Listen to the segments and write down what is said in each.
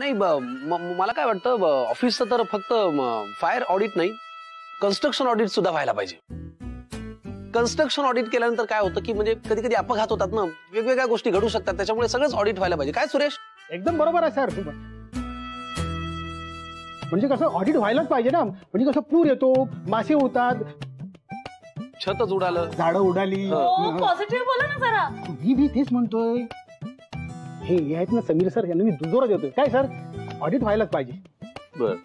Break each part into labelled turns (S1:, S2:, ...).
S1: नाही मला काय वाटतं ऑफिसचं तर फक्त फायर ऑडिट नाही, कन्स्ट्रक्शन ऑडिट सुद्धा व्हायला पाहिजे. कन्स्ट्रक्शन ऑडिट केल्यानंतर काय होतं की म्हणजे कधी कधी अपघात होतात ना, वेगवेगळ्या गोष्टी घडू शकतात, त्याच्यामुळे सगळंच ऑडिट व्हायला पाहिजे. काय सुरेश?
S2: एकदम बरोबर आहे सर. म्हणजे कसं ऑडिट व्हायलाच पाहिजे ना, म्हणजे कसं पूर येतो, मासे होतात,
S1: छतच उडालं,
S2: झाडं उडाली.
S3: पॉझिटिव्ह बोला ना जरा.
S2: मी तेच म्हणतोय. हे आहेत ना समीर सर, यांना मी दुजोरा देतोय. काय सर, ऑडिट व्हायलाच पाहिजे.
S1: बर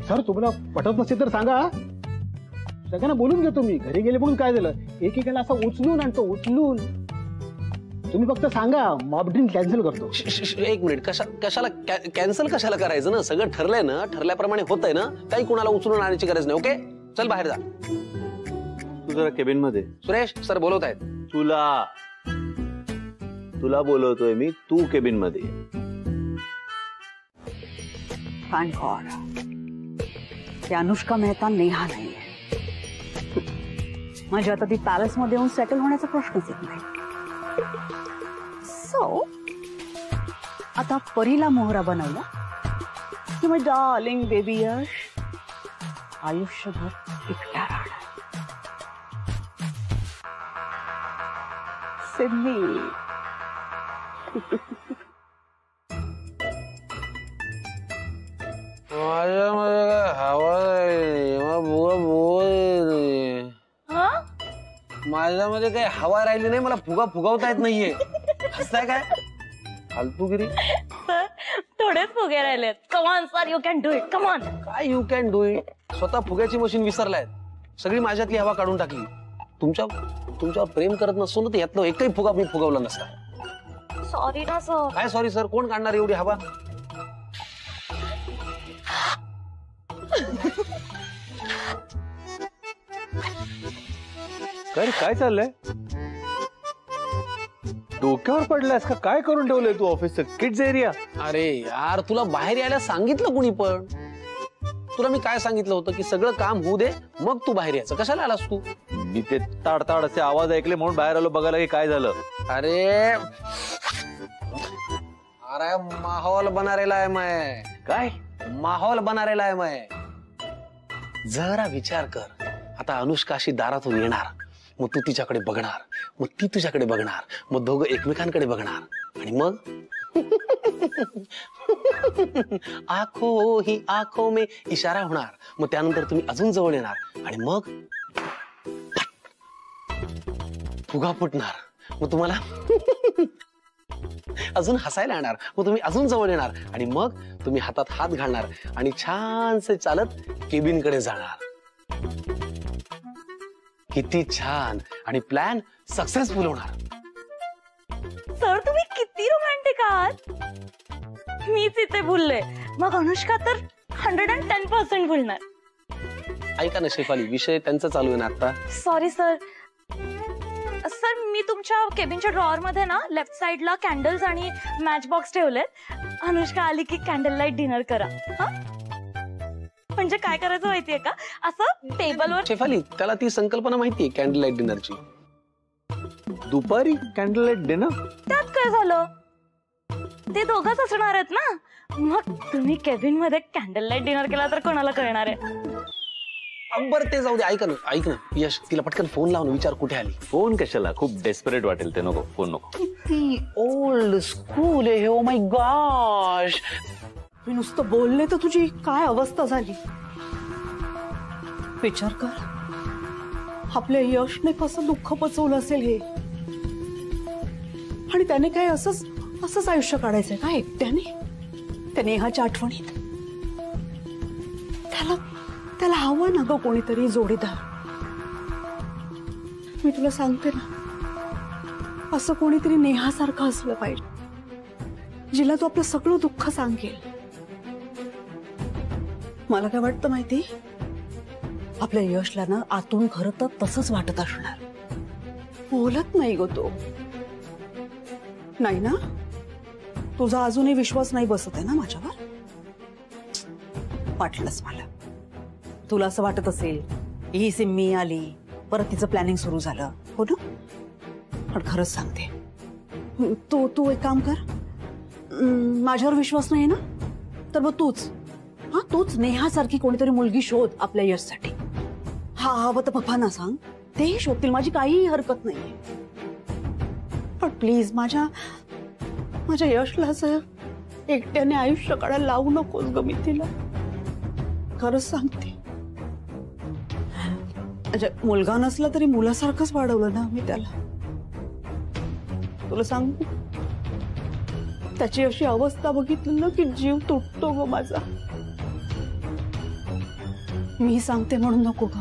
S2: सर, तुम्हाला पटत नसेल तर सांगा, सगळ्यांना बोलून घेतो मी. घरी गेले म्हणून काय झालं, एकेकाला असं उचलून आणतो, उचलून. तुम्ही फक्त सांगा, मॉब ड्रिंक कॅन्सल करतो.
S1: एक मिनिट, कशाला कॅन्सल कशाला करायचं ना? सगळं ठरलंय ना, ठरल्याप्रमाणे होतंय ना, काही कुणाला उचलून आणायची गरज नाही. ओके, चल बाहेर जा.
S4: तू जरा केबिन मध्ये.
S1: सुरेश सर बोलवत आहेत.
S4: तुला बोलवतोय मी, तू केबिन मध्ये.
S5: थँक गॉड ते अनुष्का मेहता नेहा नाहीये. म्हणजे आता ती पॅलेस मध्ये येऊन सेटल होण्याचा प्रश्नच येत नाही. सो आता परीला मोहरा बनवला की मग डार्लिंग बेबी यश आयुष्यभर एकटा राहणार. सिद्धी
S1: माझ्यामध्ये काय हवा माझ्यामध्ये काही हवा राहिली नाही, मला फुगा फुगवता येत नाहीये. हसताय काय? फालतूगिरी.
S3: सर थोडेच फुगे राहिलेत. Come on sir, you can do it. Come on.
S1: काय यू कॅन डू इट? स्वतः फुग्याची मशीन विसरलाय. सगळी माझ्यातली हवा काढून टाकली. तुमच्यावर प्रेम करत नसतो ना, यातलं एकही फुगा मी फुगवला नसता.
S3: सॉरी ना सर.
S1: काय सॉरी सर? कोण काढणार एवढी हवा?
S4: काय चाललंय? डोक्यावर पडलायस का? काय करून ठेवलंय तू ऑफिसचं? Kids area.
S1: अरे यार, तुला बाहेर यायला सांगितलं कुणी? पण तुला मी काय सांगितलं होतं की सगळं काम होऊ दे मग तू बाहेर यायचं. कशाला आलास तू?
S4: मी ते ताडताड असे आवाज ऐकले म्हणून बाहेर आलो बघायला की काय झालं.
S1: अरे माहौल बना रेला है मैं.
S4: काय
S1: माहौल बना रेला है मैं. जरा विचार कर, आता अनुष्का अशी दारातून येणार, मग तू तिच्याकडे बघणार, मग ती तुझ्याकडे बघणार, मग दोघं एकमेकांकडे बघणार, आणि मग आंखों ही आंखों में इशारा होणार. मग त्यानंतर तुम्ही अजून जवळ येणार आणि मग फुगा फुटणार. मग तुम्हाला अजून हसायला येणार. मग तुम्ही अजून जवळ येणार आणि मग तुम्ही हातात हात घालणार आणि छानसे चालत केबिन कडे जाणार. किती छान. आणि प्लॅन सक्सेसफुल होणार.
S3: सर तुम्ही किती रोमॅन्टिक आहात. मीच इथे भुलले, मग अनुष्का तर 110% भुलणार.
S1: ऐका ना शेफाली, विषय त्यांचा चालू आहे ना आता.
S3: Sorry sir. सर मी तुमच्या केबिनच्या ड्रॉअर मध्ये ना लेफ्ट साइडला कॅन्डल्स आणि मॅच बॉक्स ठेवलेत. अनुष्का आली की कॅन्डल लाईट डिनर करा. म्हणजे काय करायचं माहितीये का, असं टेबलवर.
S1: शेफाली, त्याला ती संकल्पना माहितीये कॅन्डल लाईट डिनरची.
S4: दुपारी कॅन्डल लाईट डिनर?
S3: त्यात काय झालं, ते दोघंच असणार आहेत ना. मग तुम्ही केबिन मध्ये कॅन्डल लाईट डिनर केला तर कोणाला कळणार आहे.
S1: बरं ते जाऊ दे. ऐक ना यश, तिला पटकन फोन लावून विचार कुठे आली.
S4: फोन कशाला? खूप डेस्परेट वाटेल ते. नको फोन नको.
S1: किती ओल्ड स्कूल आहे. Oh my gosh.
S5: मी नुसतं बोलले तर तुझी काय अवस्था झाली. विचार कर, आपल्या यशने कसं दुःख पचवलं असेल हे. आणि त्याने काय असंच आयुष्य काढायचंय का एकट्याने? त्या नेहाच्या आठवणीत. त्याला हवं ना ग कोणीतरी जोडीदार. मी तुला सांगते ना, असं कोणीतरी नेहासारखं असलं पाहिजे, जिला तू आपलं सगळं दुःख सांगेल. मला काय वाटतं माहिती, आपल्या यशला ना आतून खरं तर तसंच वाटत असणार. बोलत नाही ग तो. नाही ना? तुझा अजूनही विश्वास नाही बसत आहे ना माझ्यावर? वाटलंच मला. तुला असं वाटत असेल ही सिम्मी आली, परत तिचं प्लॅनिंग सुरू झालं, हो ना? पण खरंच सांगते, तू एक काम कर. माझ्यावर विश्वास नाही ना? तर मग तूच नेहासारखी कोणीतरी मुलगी शोध आपल्या यशसाठी. हा हवं तर पप्पांना सांग, तेही शोधतील, माझी काहीही हरकत नाहीये. पण प्लीज माझ्या यशला असं एकट्याने आयुष्य काढायला लावू नकोस ग. मी तिला खरंच सांगते, म्हणजे मुलगा नसला तरी मुलासारखंच वाढवलं ना मी त्याला. तुला सांगू, त्याची अशी अवस्था बघितली ना की जीव तुटतो ग माझा. मी सांगते म्हणून नको ग,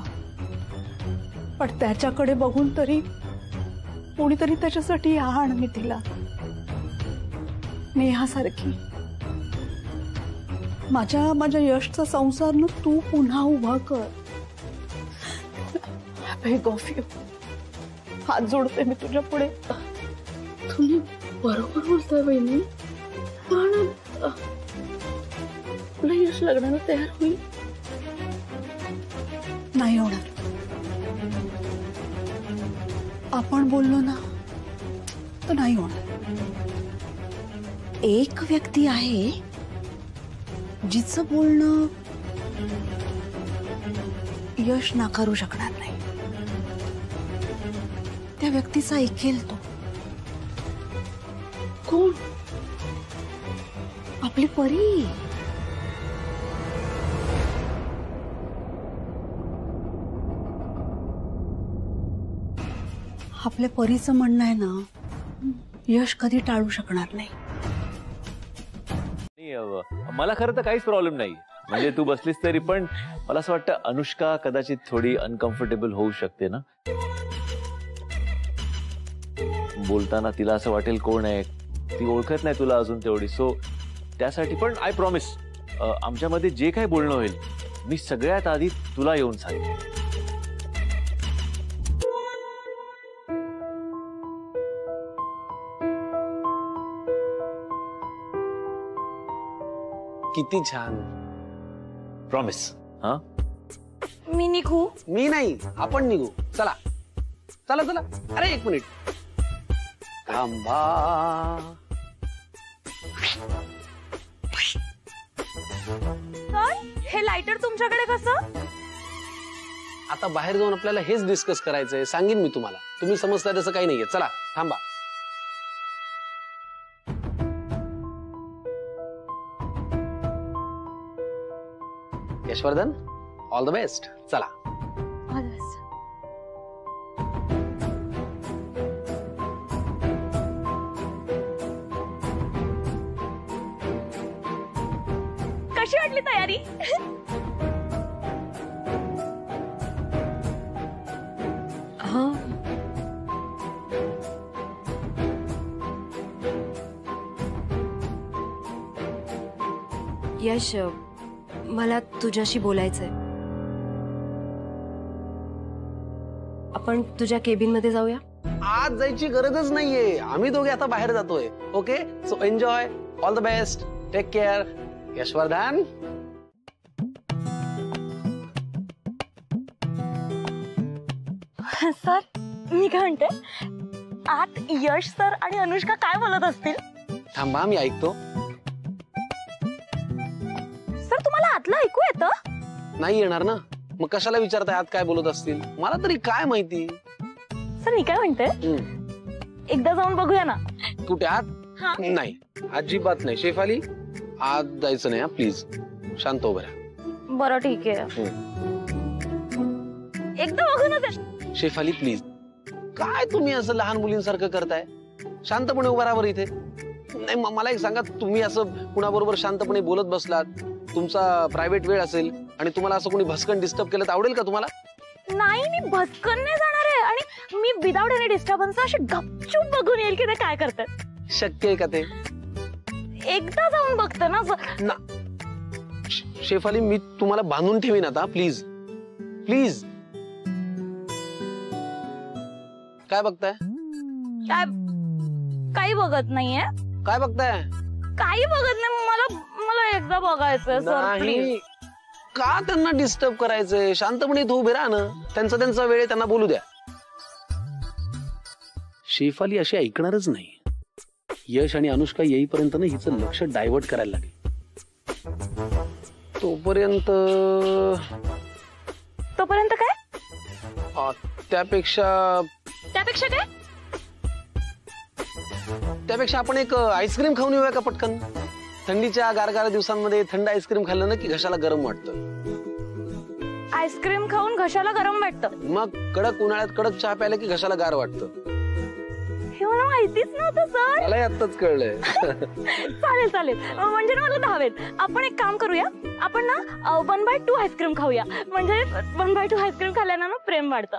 S5: पण त्याच्याकडे बघून तरी कोणीतरी त्याच्यासाठी आण मी तिला, नेहासारखी. माझ्या यशचा संसार ना तू पुन्हा उभा कर. बेग ऑफ यू, हात जोडते मी तुझ्या पुढे.
S6: तुम्ही बरोबर बोलताय बहिणी, पण तुला यश लग्नाला तयार होईल?
S5: नाही होणार. आपण बोललो ना तर नाही होणार. एक व्यक्ती आहे जिचं बोलणं यश नाकारू शकणार नाही. त्या व्यक्तीचा ऐकेल तो.
S6: कोण?
S5: आपली परी. आपल्या परीचं म्हणणं आहे ना, यश कधी टाळू शकणार नाही.
S4: मला खरं तर काहीच प्रॉब्लेम नाही, म्हणजे तू बसलीस तरी. पण मला असं वाटतं अनुष्का कदाचित थोडी अनकम्फर्टेबल होऊ शकते ना बोलताना. तिला असं वाटेल कोण आहे, ती ओळखत नाही तुला अजून तेवढी. सो त्यासाठी पण आय प्रॉमिस, आमच्यामध्ये जे काही बोलणं होईल मी सगळ्यात आधी तुला येऊन सांगेन.
S1: किती छान.
S4: प्रॉमिस. हा,
S3: मी निघू?
S1: मी नाही, आपण निघू. चला चला चला. अरे एक मिनिट थांबा.
S3: सर, हे लायटर तुमच्याकडे कसं?
S1: आता बाहेर जाऊन आपल्याला हेच डिस्कस करायचंय. सांगेन मी तुम्हाला, तुम्ही समजताय तसं काही नाहीये. चला थांबा. Yashvardhan, all the best. चला.
S3: कशी वाटली तयारी?
S6: हा,
S7: यश, मला तुझ्याशी बोलायचंय. आपण तुझ्या केबिन मध्ये जाऊया.
S1: आज जायची गरजच नाहीये, आम्ही दोघे आता बाहेर जातोय. Okay, so enjoy. All the best. Take care. Yashvardhan.
S3: Sir, मी काय म्हणते, आत यश सर आणि अनुष्का काय बोलत असतील?
S1: थांबा, मी ऐकतो.
S3: सर, तुम्हाला आतलं ऐकू येतं?
S1: नाही येणार ना, मग कशाला विचारताय आत काय बोलत असतील? मला तरी काय माहिती.
S3: सर, मी काय म्हणते, एकदा जाऊन बघूया ना.
S1: कुठे आत?
S3: हा.
S1: नाही, अजिबात नाही. शेफाली, आत जायचं नाही. प्लीज शांत उभं राहा.
S3: बरं, ठीक आहे. एकदा बघू ना ते.
S1: शेफाली प्लीज. काय तुम्ही असं लहान मुलींसारखं करताय? शांतपणे उभा राहा बरं इथे. नाही, मला एक सांगा, तुम्ही असं कुणाबरोबर शांतपणे बोलत बसलात, तुमचा प्रायव्हेट वेळ असेल आणि तुम्हाला असं कोणी भस्कन डिस्टर्ब केलं तर आवडेल का तुम्हाला?
S3: नाही, मी भस्कन नाही जाणार आहे, आणि मी विदाउट एनी डिस्टर्बन्स अशी गपचूप बघून येईल की ते काय करतात.
S1: शक्य आहे का ते?
S3: एकदा जाऊन बघते ना.
S1: शेफाली, मी तुम्हाला बांधून ठेवीन आता. Please please. काय बघताय?
S3: काय? काही बघत नाहीये.
S1: काय बघताय?
S3: काही बघत नाही. मला एकदा बघायचंय सर, प्लीज.
S1: नाही, का त्यांना डिस्टर्ब करायचंय? शांतपणे इथं उभे राहा ना. त्यांचा वेळ त्यांना बोलू द्या. शेफाली अशी ऐकणारच नाही. यश आणि अनुष्का येईपर्यंत ना हिचं लक्ष डायव्हर्ट करायला लागेल. तोपर्यंत
S3: तोपर्यंत काय?
S1: त्यापेक्षा
S3: त्यापेक्षा काय?
S1: त्यापेक्षा आपण एक आईस्क्रीम खाऊन येऊया का पटकन? थंडीच्या गारगार दिवसांमध्ये थंड आईस्क्रीम खाल्लं ना की घशाला गरम वाटतं.
S3: आईस्क्रीम खाऊन घशाला गरम वाटतं?
S1: मग कडक उन्हाळ्यात कडक चहा प्यायला की घशाला गार वाटतं.
S3: हे मला माहितीच नव्हतं सर.
S1: मलाही आत्ताच कळलंय.
S3: चालेल चालेल, म्हणजे ना मला धावेल. आपण एक काम करूया, आपण ना 1/2 आईस्क्रीम खाऊया. म्हणजे 1/2 आईस्क्रीम खाल्ल्यानं ना प्रेम वाढतं.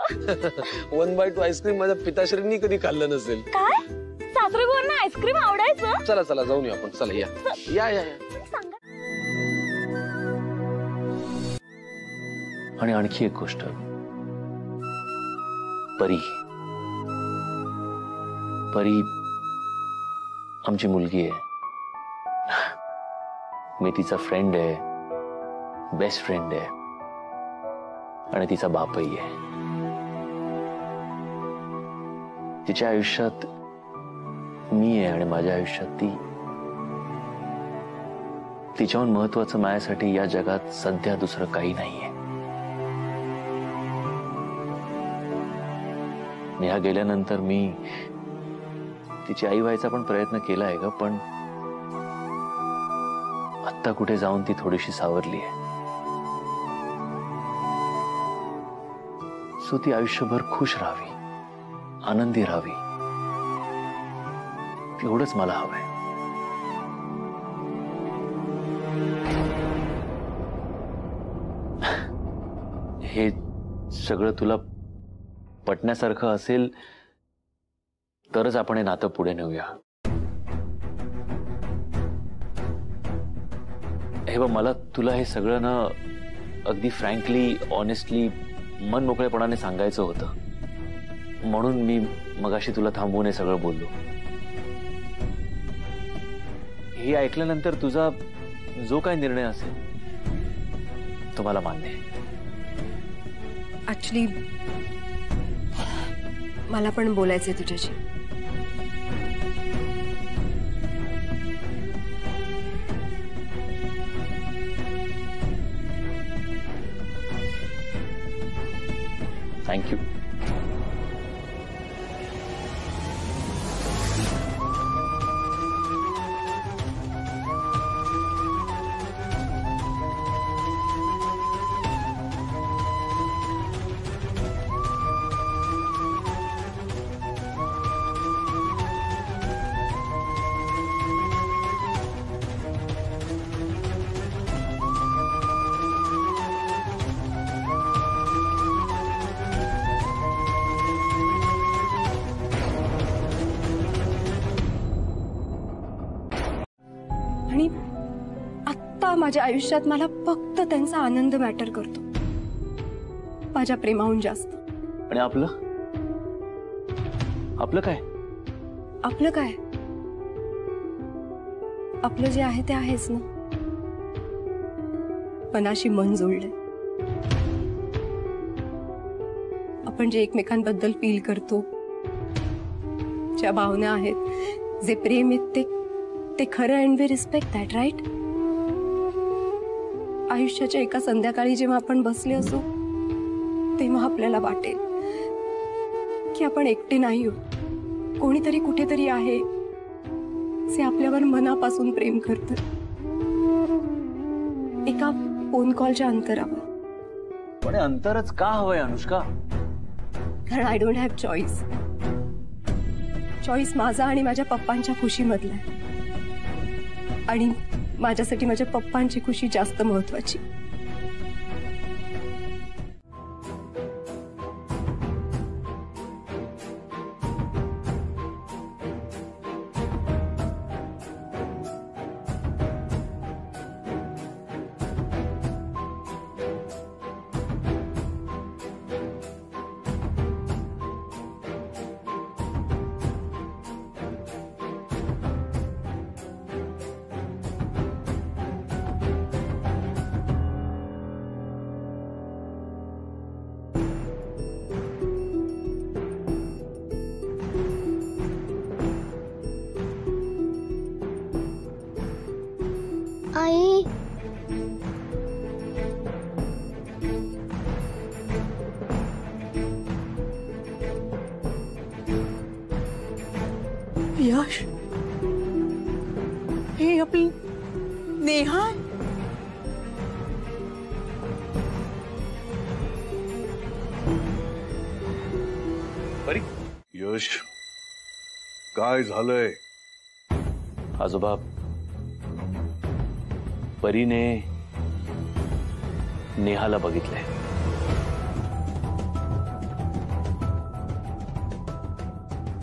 S1: 1/2 आईस्क्रीम माझ्या पिताश्रींनी कधी खाल्लं नसेल.
S3: काय? सासरे बुवांना आईस्क्रीम आवडायचं?
S1: चला चला जाऊन येऊ आपण. चला या या या या.
S3: सांगा.
S4: आणि आणखी एक गोष्ट, परी परी आमची मुलगी आहे. मी तिचा फ्रेंड आहे, बेस्ट फ्रेंड आहे आणि तिचा बापही आहे. तिच्या आयुष्यात मी आहे आणि माझ्या आयुष्यात ती. तिच्याहून महत्वाचं माझ्यासाठी या जगात सध्या दुसरं काही नाहीये. नेहा गेल्यानंतर मी तिची आई व्हायचा पण प्रयत्न केलाय ग, पण आत्ता कुठे जाऊन ती थोडीशी सावरली आहे. सो ती आयुष्यभर खुश राहावी, आनंदी राहावी, एवढंच मला हवंय. हे सगळं तुला पटण्यासारखं असेल तरच आपण हे नातं पुढे नेऊया. हे बघ, मला तुला हे सगळं ना अगदी फ्रँकली, ऑनेस्टली, मन मोकळेपणाने सांगायचं होतं. म्हणून मी मगाशी तुला थांबवून हे सगळं बोललो. हे ऐकल्यानंतर तुझा जो काही निर्णय असेल तो मला मान्य आहे.
S7: ऍक्च्युली मला पण बोलायचंय तुझ्याशी.
S4: थँक्यू.
S7: आणि आत्ता माझ्या आयुष्यात मला फक्त त्यांचा आनंद मॅटर करतो, माझ्या प्रेमाहून जास्त.
S4: आणि आपलं आपलं काय?
S7: आपलं काय? आपलं जे आहे ते आहेच ना. मनाशी मन जोडलंय. आपण जे एकमेकांबद्दल फील करतो, ज्या भावना आहेत, जे प्रेम आहेत, ते खरं. And we respect that, right? आयुष्याच्या एका संध्याकाळी जेव्हा आपण बसले असू तेव्हा आपल्याला वाटेल की आपण एकटे नाही आहोत. कोणीतरी कुठेतरी आहे जे आपल्यावर मनापासून प्रेम करतं, एका फोन कॉलच्या अंतरावर.
S4: पण अंतरच का हवंय अनुष्का?
S7: कारण I don't have choice. Choice माझा आणि माझ्या पप्पांच्या खुशीमधला आहे. आणि माझ्यासाठी माझ्या पप्पांची खुशी जास्त महत्वाची.
S5: यश, हे आपली नेहा आहे.
S4: परी,
S8: यश, काय झालंय?
S4: आजोबा, परीने नेहाला बघितलंय.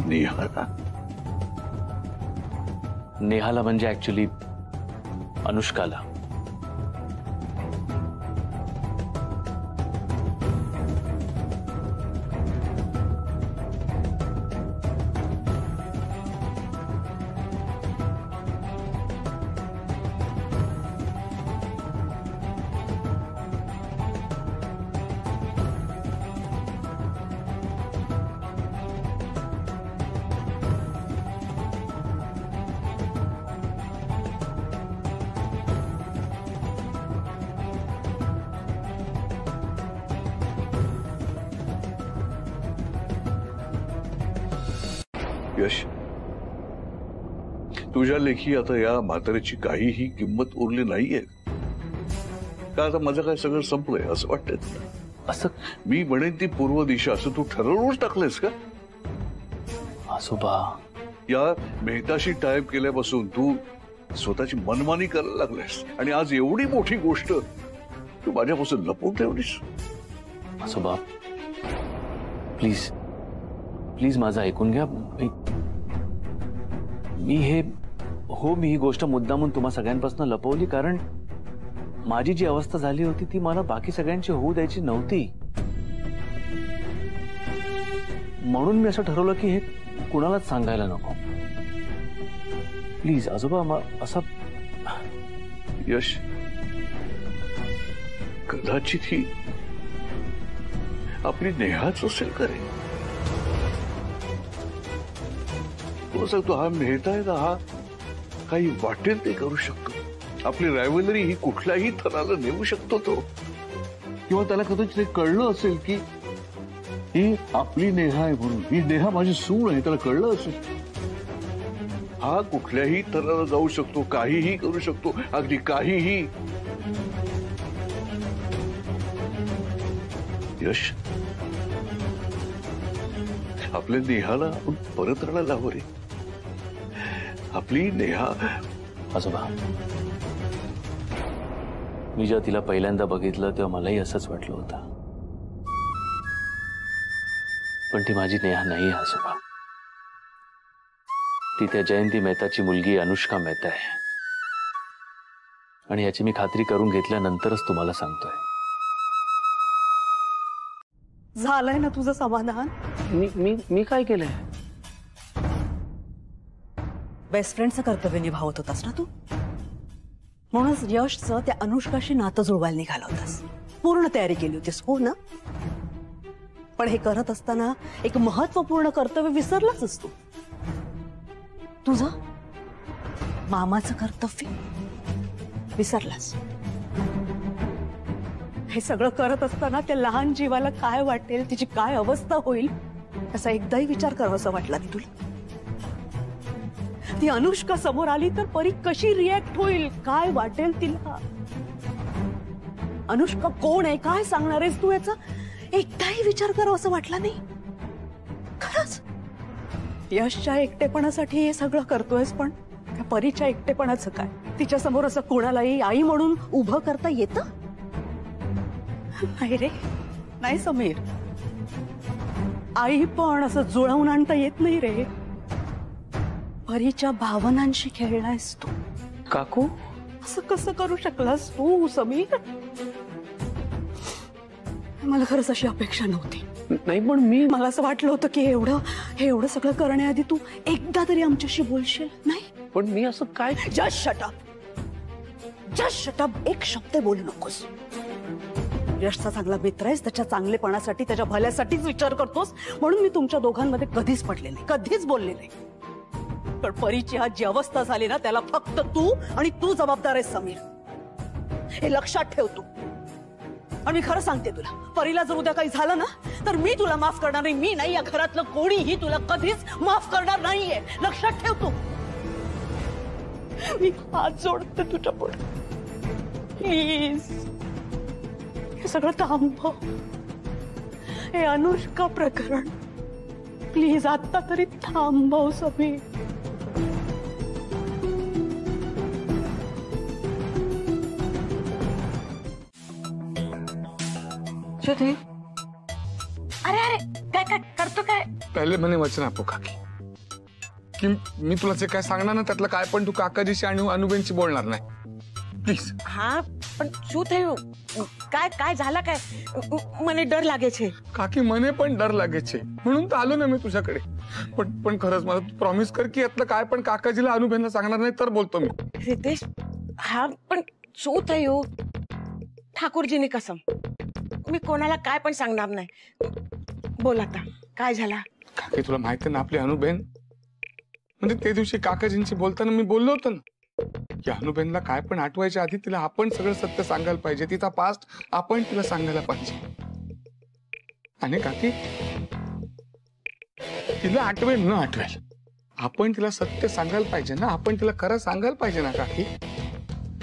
S8: नेहाला?
S4: नेहाला म्हणजे ऍक्च्युली अनुष्काला.
S8: यश, तुझ्या लेखी आता या म्हाताऱ्याची काहीही किंमत उरली नाहीये का? आता माझं काय सगळं संपलंय असं वाटतंय तुला?
S4: असं
S8: मी म्हणेन ती पूर्व दिशा असं तू ठरवूनच टाकलंयस का?
S4: आजोबा,
S8: या मेहताशी टाईप केल्यापासून तू स्वतःची मनमानी करायला लागलायस आणि आज एवढी मोठी गोष्ट तू माझ्यापासून लपवून ठेवलीस.
S4: आजोबा, प्लीज प्लीज माझं ऐकून घ्या. मी ही गोष्ट मुद्दामून तुम्हा सगळ्यांपासून लपवली कारण माझी जी अवस्था झाली होती ती मला बाकी सगळ्यांची होऊ द्यायची नव्हती. म्हणून मी असं ठरवलं की हे कुणालाच सांगायला नको. प्लीज आजोबा, असं.
S8: यश, कदाचित ही आपली नेहाच असेल का रे? तो सांगतो हा मेहता आहे ना, हा काही वाटेल ते करू शकतो. आपली रायव्हलरी ही कुठल्याही थराला नेऊ शकतो तो. किंवा त्याला कदाचित कळलं असेल की ही आपली नेहा आहे म्हणून. ही नेहा माझी सून आहे, त्याला कळलं असेल. हा कुठल्याही थराला जाऊ शकतो, काहीही करू शकतो, अगदी काहीही. यश, आपल्या नेहाला आपण परत राहायला लावू रे. आपली नेहा.
S4: आजोबा, मी जेव्हा तिला पहिल्यांदा बघितलं तेव्हा मलाही असंच वाटलं होतं. पण ती माझी नेहा नाही आजोबा. ती त्या जयंती मेहताची मुलगी अनुष्का मेहता आहे. आणि याची मी खात्री करून घेतल्यानंतरच तुम्हाला सांगतोय.
S5: झालंय ना तुझं समाधान?
S1: मी काय केलंय?
S5: बेस्ट फ्रेंडचं कर्तव्य निभावत होतास ना तू. म्हणूनच यशचं त्या अनुष्काशी नातं जुळवायला निघाला होतास. पूर्ण तयारी केली होतीस, हो ना? पण हे करत असताना एक महत्वपूर्ण कर्तव्य विसरलाच असतो. तुझं मामाचं कर्तव्य विसरलास. हे सगळं करत असताना त्या लहान जीवाला काय वाटेल, तिची काय अवस्था होईल असा एकदाही विचार करावासा वाटला नाही तुला? ती अनुष्का समोर आली तर परी कशी रिॲक्ट होईल, काय वाटेल तिला? अनुष्का कोण आहे, काय सांगणार आहेस तू, याचा एकदाही विचार करावासा वाटला नाही? खरंच यशच्या एकटेपणासाठी हे सगळं करतोयस, पण त्या परीच्या एकटेपणाचं काय? तिच्या समोर असं कोणालाही आई म्हणून उभं करता येतं? नाही रे, नाही समीर. आई पण असं जुळवून आणता येत नाही रे. परीच्या भावनांशी खेळलायस तू.
S1: काकू,
S5: असं कसं करू शकलास तू समीर? मला खरंच अशी अपेक्षा नव्हती.
S1: नाही पण
S5: मला असं वाटलं होतं की हे एवढं सगळं करण्याआधी तू एकदा तरी आमच्याशी बोलशील. नाही,
S1: पण मी असं काय?
S5: Just shut up. एक शब्द बोलू नकोस. यशचा चांगला मित्र आहेस, त्याच्या चांगलेपणासाठी, त्याच्या भल्यासाठीच विचार करतोस, म्हणून मी तुमच्या दोघांमध्ये कधीच पडले नाही, कधीच बोलले नाही. पण परीची आज जी अवस्था झाली ना, त्याला फक्त तू आणि तू जबाबदार आहेस समीर. हे लक्षात ठेव तू. आणि मी खरं सांगते तुला, परीला जर उद्या काही झालं ना तर मी तुला माफ करणार नाही. मी नाही, या घरातलं कोणीही तुला कधीच माफ करणार नाहीये. लक्षात ठेव तू. मी हात जोडते तुझ्या पुढे, प्लीज हे सगळं थांबव. हे अनुष्का प्रकरण प्लीज आता तरी थांबव समीर.
S6: श्रुती,
S5: अरे अरे काय काय करतो काय?
S9: पहिले म्हणे वचन आपो काकी की मी तुला जे काय सांगणार ना त्यातलं काय पण तू काकाजीशी आणि अनुबेनशी बोलणार नाही, प्लीज.
S5: हा पण શું થયું? काय काय झालं काय? મને डर लागे છે.
S9: काकी मने पण डर लागे छे म्हणून तर आलो ना मी तुझ्याकडे. पण खरंच मला तू प्रॉमिस कर की यातलं काय पण काकाजीला अनुबेनला सांगणार नाही तर बोलतो मी.
S5: रितेश, हा पण શું થયું? ठाकूरजीनी कसम, मी कोणाला काय पण सांगणार नाही. बोल आता काय झाला?
S9: काकी तुला माहिती ना आपली अनुबेन, म्हणजे ते दिवशी काकाजींशी बोलताना मी बोललो होतो ना की अनुबेनला काय पण आठवायच्या आधी तिला आपण सगळं सत्य सांगायला पाहिजे. तिचा पास्ट आपण तिला सांगायला पाहिजे. आणि काकी तिला आठवेल न आठवेल आपण तिला सत्य सांगायला पाहिजे ना. आपण तिला खरं सांगायला पाहिजे ना काकी.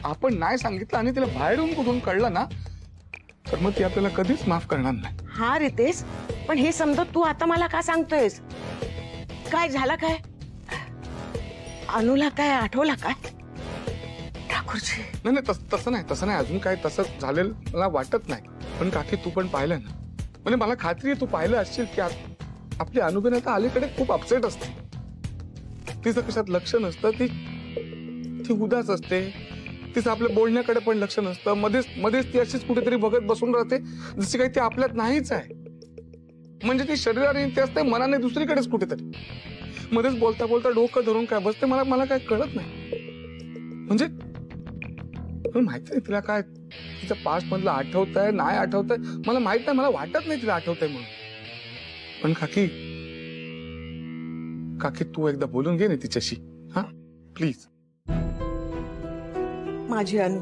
S9: आपण नाही सांगितलं आणि तिला बाहेरून कुठून कळलं ना तर मग ती आपल्याला कधीच माफ करणार नाही.
S5: हा रितेश, पण हे समजत तू आता मला का सांगतोयस? काय झालं काय? अनुला काय आठवला काय? ठाकूरजी
S9: नाही तसं नाही अजून काय तसं झालेलं मला वाटत नाही. पण काकी तू पण पाहिलं ना, म्हणजे मला खात्री आहे तू पाहिलं असशील की आपली अनुबेन आता अलीकडे खूप अपसेट असते. तिचं कशात लक्ष नसतं, ती उदास असते. तिचं आपल्या बोलण्याकडे पण लक्ष नसतं. मध्येच ती अशीच कुठेतरी बघत बसून राहते जशी काही ती आपल्यात नाहीच आहे. म्हणजे ती शरीराने ते असते, मनाने दुसरीकडेच कुठेतरी. मध्येच बोलता बोलता डोकं धरून काय बसते मला काय कळत नाही. म्हणजे माहिती नाही तिला काय तिच्या पास्ट मधलं आठवत आहे नाही आठवत आहे मला माहित नाही. मला वाटत नाही तिला आठवत आहे म्हणून. पण काकी तू एकदा बोलून घे ना तिच्याशी, हा प्लीज.
S5: माझी अनु,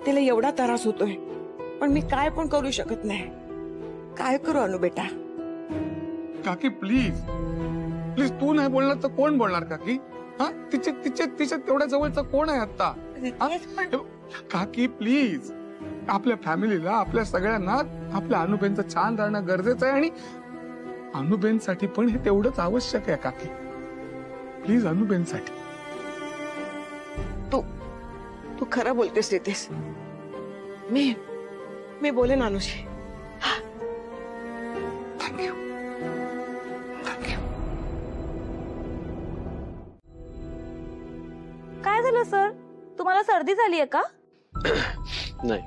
S5: तिला एवढा त्रास होतोय पण मी काय पण करू शकत नाही. काय करू अनु बेटा?
S9: काकी प्लीज प्लीज, तू नाही बोलणार तर कोण बोलणार काकी? हा तिच्या तेवढ्या जवळचा कोण आहे आता? काकी प्लीज, आपल्या फॅमिलीला आपल्या सगळ्यांना आपल्या अनुबेनचं छान राहणं गरजेचं आहे आणि अनुबेनसाठी पण हे तेवढंच आवश्यक आहे काकी. प्लीज अनुबेनसाठी.
S5: तू खरं बोलतेस रितेश. मी बोलेन अनुशी.
S9: थँक्यू.
S3: काय झालं सर? तुम्हाला सर्दी झाली आहे का?
S1: नाही.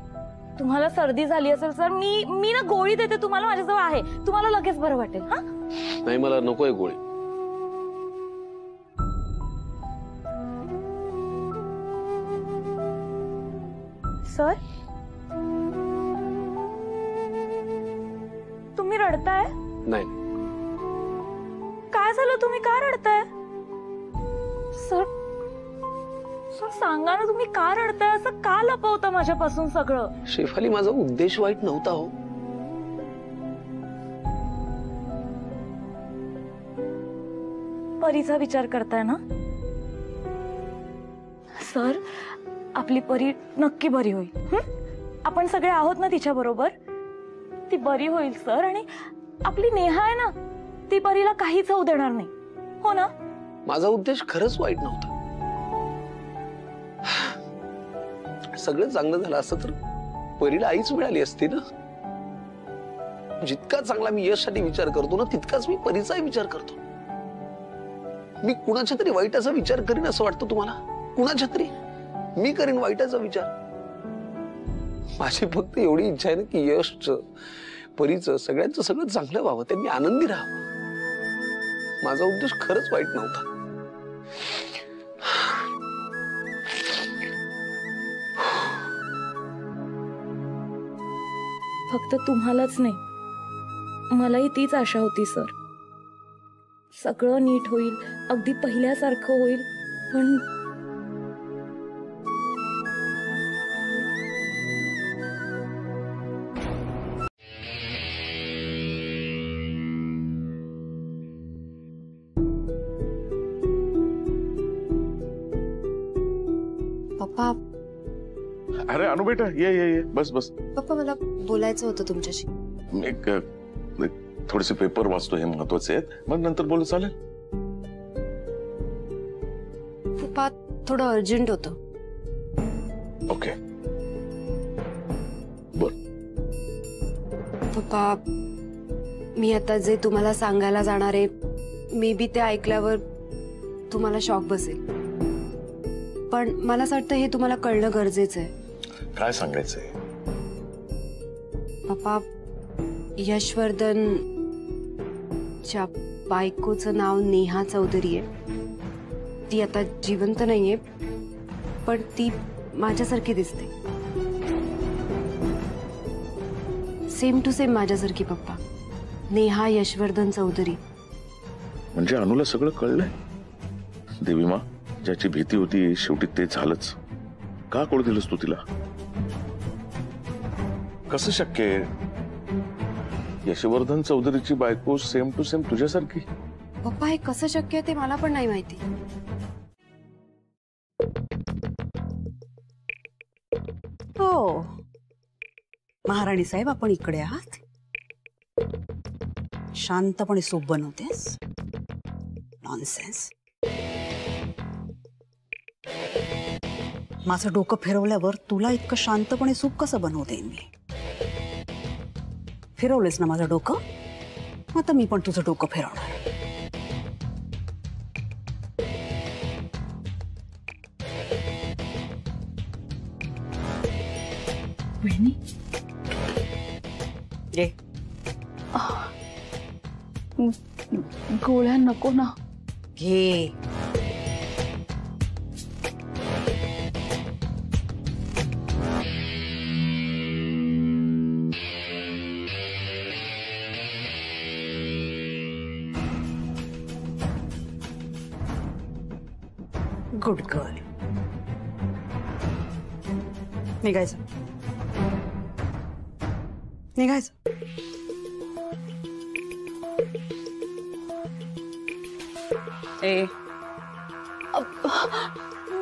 S3: तुम्हाला सर्दी झाली असेल सर, मी ना गोळी देते तुम्हाला, माझ्याजवळ आहे. तुम्हाला लगेच बरं वाटेल. हा
S1: नाही मला नकोय गोळी.
S3: सर तुम्ही रडताय?
S1: नाही.
S3: काय झालं? तुम्ही का रडताय? सर सांगा ना, तुम्ही का रडताय? असं का लपवता माझ्यापासून सगळं?
S1: शेफाली, माझा उद्देश वाईट नव्हता हो.
S3: परीचा विचार करताय ना सर? आपली परी नक्की बरी होईल. आपण सगळे आहोत ना तिच्या बरोबर. ती बरी होईल सर. आणि आपली नेहा आहे ना, ती परीला काहीच होऊ देणार नाही. हो ना?
S1: माझा उद्देश खरंच वाईट नव्हता. सगळं चांगलं झालं असतं तर परीला आईच मिळाली असती ना. जितका चांगला मी यशसाठी विचार करतो ना तितकाच मी परीचाही विचार करतो. मी कुणाच्या तरी वाईटाचा विचार करीन असं वाटतं तुम्हाला? कुणाच्या तरी मी करीन वाईटाचा विचार? माझी फक्त एवढी इच्छा आहे ना की यशचं, परीचं, सगळ्यांचं सगळं चांगलं व्हावं, त्यांनी आनंदी राहावं. माझा उद्देश खरंच वाईट नव्हता.
S3: फक्त तुम्हालाच नाही, मलाही तीच आशा होती सर. सगळं नीट होईल, अगदी पहिल्यासारखं होईल. पण
S7: पप्पा
S8: अरे अनु बेटा ये बस बस.
S7: पप्पा मला बोलायचं होतं तुमच्याशी.
S8: एक थोडेसे पेपर वाचतो, हे महत्वाचे आहेत, मग नंतर बोलू चालेल?
S7: पप्पा थोडं अर्जंट होतं.
S8: ओके बर.
S7: पप्पा मी आता जे तुम्हाला सांगायला जाणार आहे, मे बी ते ऐकल्यावर तुम्हाला शॉक बसेल, पण मला असं वाटतं हे तुम्हाला कळणं गरजेचं आहे.
S8: काय सांगायचंय?
S7: पप्पा यशवर्धन च्या बायकोचं नाव नेहा चौधरी आहे. ती आता जिवंत नाहीये, पण ती माझ्यासारखी दिसते. सेम टू सेम माझ्यासारखी पप्पा. नेहा यशवर्धन चौधरी.
S8: म्हणजे अनुला सगळं कळलंय? देवी मा, ज्याची भीती होती शेवटी ते झालंच. का कोड दिलंस तू तिला? कसं शक्य आहे? यशवर्धन चौधरीची बायको सेम टू सेम तुझ्यासारखी?
S7: पप्पा हे कसं शक्य आहे ते मला पण नाही माहिती.
S5: हो महाराणी साहेब, आपण इकडे आहात. शांतपणे सूप बनवतेस? नॉनसेन्स. माझं डोकं फिरवल्यावर तुला इतकं शांतपणे सूप कसं बनवते मी? फिरवलेस ना माझं डोकं, आता मी पण तुझं डोकं फिरवणार.
S6: बहिणी
S5: ये.
S6: गोळ्या नको ना.
S5: घे. Good girl. निघायचं. निघायचं. ए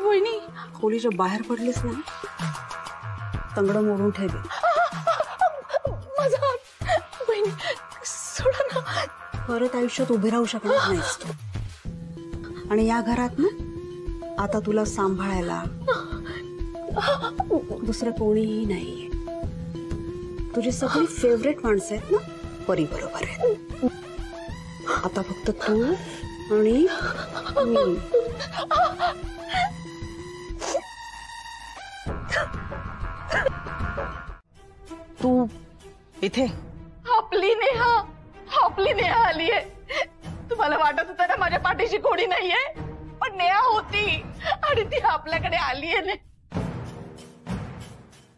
S6: वहिनी
S5: खोलीच्या बाहेर पडलीस ना, तंगडं मोडून ठेवले.
S6: माझा हात. वहिनी सोडा ना.
S5: परत आयुष्यात उभे राहू शकणार नाहीस तू. आणि या घरात ना आता तुला सांभाळायला दुसरं कोणीही नाहीये. तुझी सगळी फेवरेट माणसं आहेत ना, परी बरोबर आहेत. आता फक्त तू आणि मी. तू इथे.
S6: आपली नेहा आलीये. तुम्हाला वाटत होतं ना माझ्या पाठीशी कोणी नाहीये, पण नेहा होती आणि ती आपल्याकडे आलीये.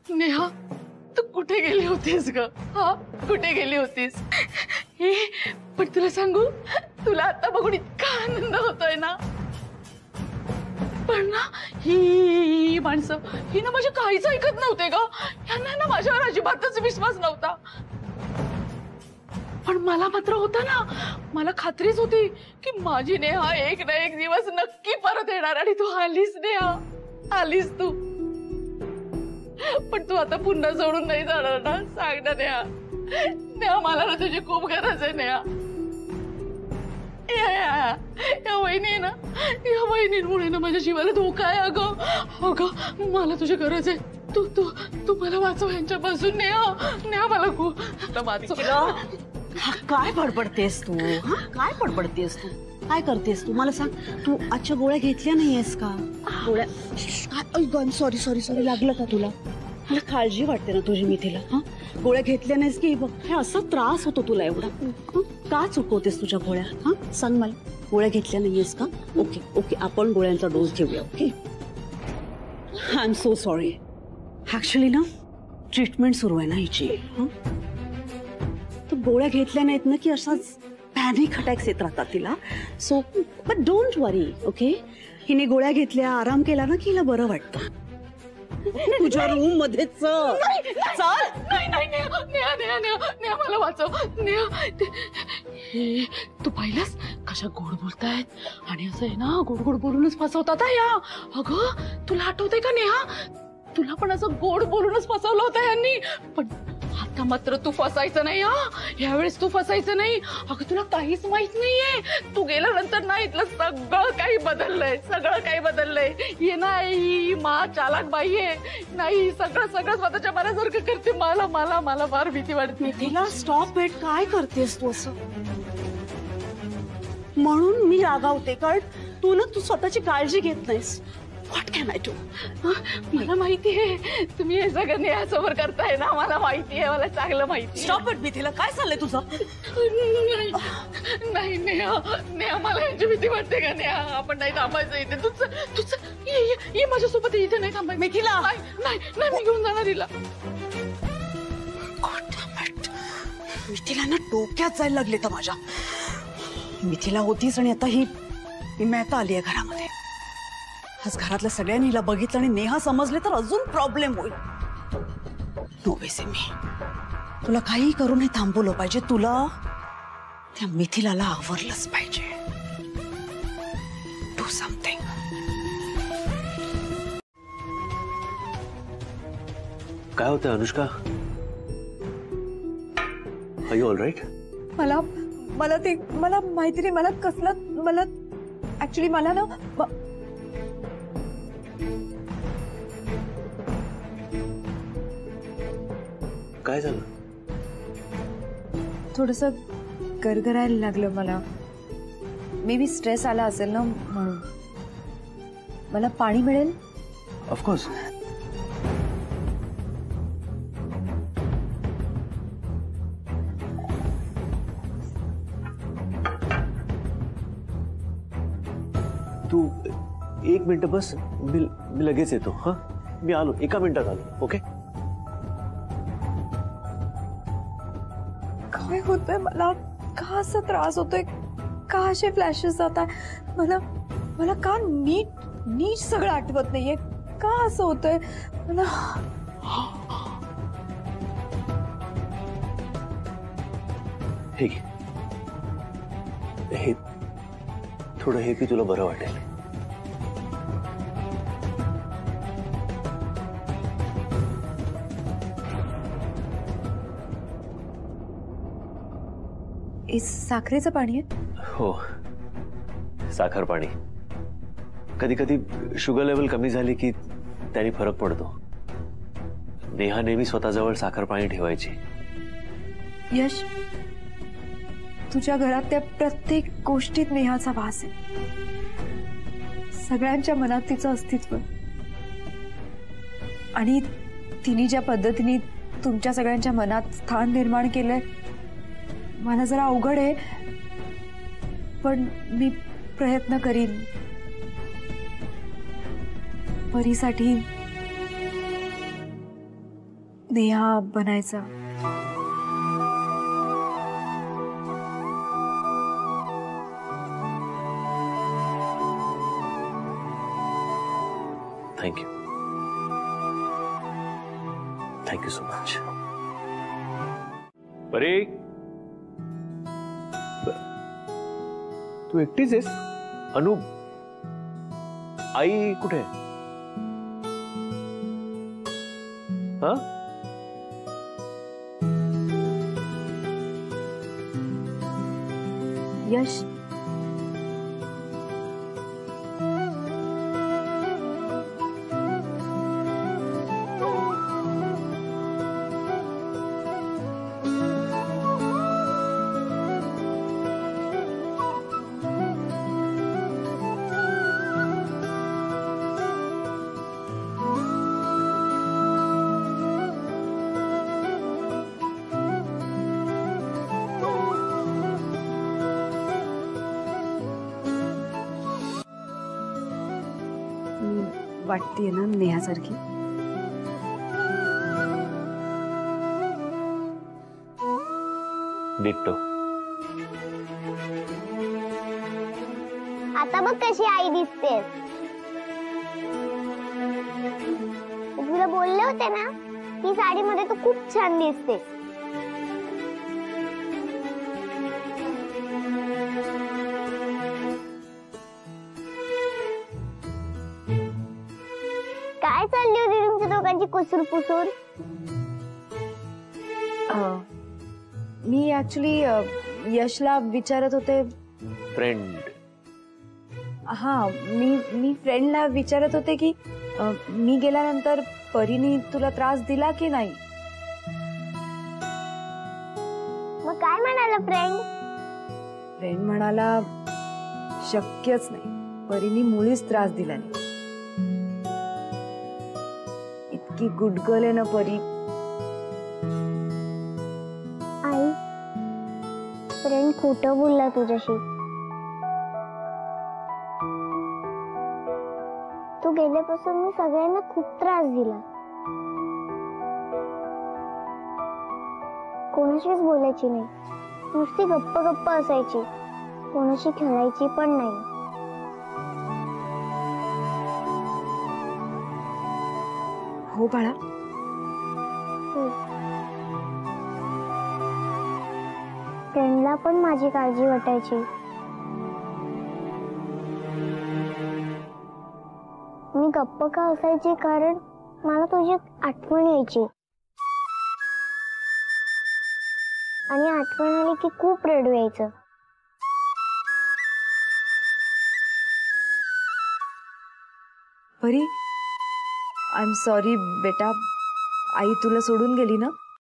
S6: नेहा तू कुठे गेली होतीस ग? हा कुठे गेली होतीस? पण तुला सांगू, तुला आता बघून इतका आनंद होतोय ना. पण ना ही माणसं ही ना माझे काहीच ऐकत नव्हते ग. यांना ना माझ्यावर अजिबातच विश्वास नव्हता. पण मला मात्र होता ना, मला खात्रीच होती की माझी नेहा एक ना एक दिवस नक्की परत येणार. आणि तू आलीस नेहा, आलीस तू. पण तू आता पुन्हा सोडून नाही जाणार ना? सांग ना नेहा. नेहा मला ना तुझी खूप गरज आहे नेहा. या वहिनी आहे ना, या वहिनींमुळे ना माझ्या जीवाला धोका आहे. अगं मला तुझी गरज आहे. तू तू तू मला वाचव यांच्यापासून. नेहा मला खूप वाचव.
S5: काय बडबडतेस तू? काय बडबडतेस तू? काय करतेस तू? मला सांग, तू आजच्या गोळ्या घेतल्या नाहीयेस का? गोळ्या सॉरी सॉरी सॉरी लागलं का तुला? मला काळजी वाटते ना तुझी मिथीला. हा गोळ्या घेतल्या नाहीस की बघ हे असं त्रास होतो तुला एवढा. का चुकवतेस तुझ्या गोळ्या? हा सांग मला, गोळ्या घेतल्या नाहीयेस का? ओके ओके, आपण गोळ्यांचा डोस घेऊया. Okay I am so sorry. Actually ना ट्रीटमेंट सुरू आहे ना हिची. तर गोळ्या घेतल्या नाहीत ना की असाच पॅनिक अटॅक्स येत राहतात तिला. So but don't worry. Okay, हिने गोळ्या घेतल्या, आराम केला ना की हिला बरं वाटतं. तुझ्या रूम मध्ये चल.
S6: नेहा मला वाचव. नेहा तू पाहिलंस अशा गोड बोलतायत आणि असं आहे ना, गोड गोड बोलूनच फसवतात हा या. अगं तुला आठवतंय का नेहा, तुला पण असं गोड बोलूनच फसवलं होतं यांनी. पण आता मात्र तू फसायचं नाही हा, यावेळेस तू फसायचं नाही. अगं तुला काहीच माहित नाहीये, तू गेल्यानंतर ना इथलं सगळं काही बदललंय, सगळं काही बदललंय. ये नाही ही मा चालाक बाई आहे, नाही सगळं सगळं स्वतःच्या मनासारखं करते. मला मला मला फार भीती वाटते.
S5: तिला स्टॉप इट, काय करतेस तू असं? म्हणून मी रागावते कारण तू स्वतःची काळजी घेत नाहीस. What can I do?
S6: मला माहितीये तुम्ही हे सगळं नेहासमोर करताय ना, मला माहितीये, मला चांगलं माहिती.
S5: स्टॉप इट मिथिला, काय चाललंय तुझं?
S6: नाही नेहा, नेहा मला याची भीती वाटते का नेहा, आपण नाही थांबायचं इथे. तुझं ये माझ्यासोबत, इथे नाही थांबायचं.
S5: मिथिला
S6: नाही नाही, मी घेऊन जाणार हिला.
S5: मिथिला ना डोक्यात जायला लागले तर माझ्या. मिथिला होतीच आणि आता ही मेहता आली आहे घरामध्ये. आज घरातल्या सगळ्यांनी हिला बघितलं आणि नेहा समजले तर अजून प्रॉब्लेम होईल. नो बेसे, मी तुला काही करून हे थांबवलं पाहिजे. तुला त्या मिथिलाला आवरलंच पाहिजे. Do something.
S4: काय होतं Anushka? Are you all right?
S7: मला माहिती नाही, मला कसलं, मला ऍक्च्युली मला ना
S4: काय झालं?
S7: थोडस गरगरायला लागलं मला. मे बी स्ट्रेस आला असेल ना म्हणून. मला पाणी मिळेल?
S4: ऑफकोर्स. तू 1 मिनिट बस, मी लगेच येतो. हा, मी आलो, 1 मिनिटात आलो. ओके?
S7: काय होतंय मला? का असा त्रास होतोय? का असे फ्लॅशेस जात आहे? मला का नीट सगळं आठवत नाहीये. का असं होतंय मला?
S4: हे थोडं हे पी, तुला बरं वाटेल.
S7: साखरेचं पाणी आहे?
S4: हो, साखर पाणी. कधी कधी शुगर लेवल कमी झाली की त्याने फरक पडतो. नेहा नेहमी स्वतःजवळ साखर पाणी ठेवायची.
S7: यश, तुझ्या घरात त्या प्रत्येक गोष्टीत नेहाचा वास आहे. सगळ्यांच्या मनात तिचं अस्तित्व. आणि तिने ज्या पद्धतीने तुमच्या सगळ्यांच्या मनात स्थान निर्माण केलंय, मला जरा अवघड आहे, पण मी प्रयत्न करीन परीसाठी नेहा बनायचा.
S4: थँक्यू. Thank you so much. परी, तू एकटीच आहेस? अनु, आई कुठे? हा?
S7: यश, वाटतेय ना नेहासारखी?
S4: डिट्टो.
S10: आता बघ कशी आई दिसते. तुला बोलले होते ना, ही साडीमध्ये तू खूप छान दिसते. काय चालली होती तुमच्या दोघांची कुसूर पुसूर?
S3: मी ऍक्च्युली यशला विचारत होते.
S4: फ्रेंड.
S3: हा, मी फ्रेंडला विचारत होते की मी गेल्यानंतर परीने तुला त्रास दिला की नाही.
S10: मग काय म्हणाला फ्रेंड?
S3: फ्रेंड म्हणाला शक्यच नाही, परीने मुळीच त्रास दिला नाही. इतकी गुड गर्ल आहे ना परी.
S10: आई, फ्रेंड खोटं बोलला तुझ्याशी. तू गेल्यापासून मी सगळ्यांना खूप त्रास दिला. कोणाशीच बोलायची नाही, नुसती गप्प गप्प असायची, कोणाशी खेळायची पण नाही.
S3: हो बाळा.
S10: फ्रेंडला पण माझी काळजी वाटायची. मी गप्प का असायची कारण मला तुझी आठवण यायची, आणि आठवण आली की खूप रडू यायचं.
S3: परी, आय एम सॉरी बेटा, आई तुला सोडून गेली ना.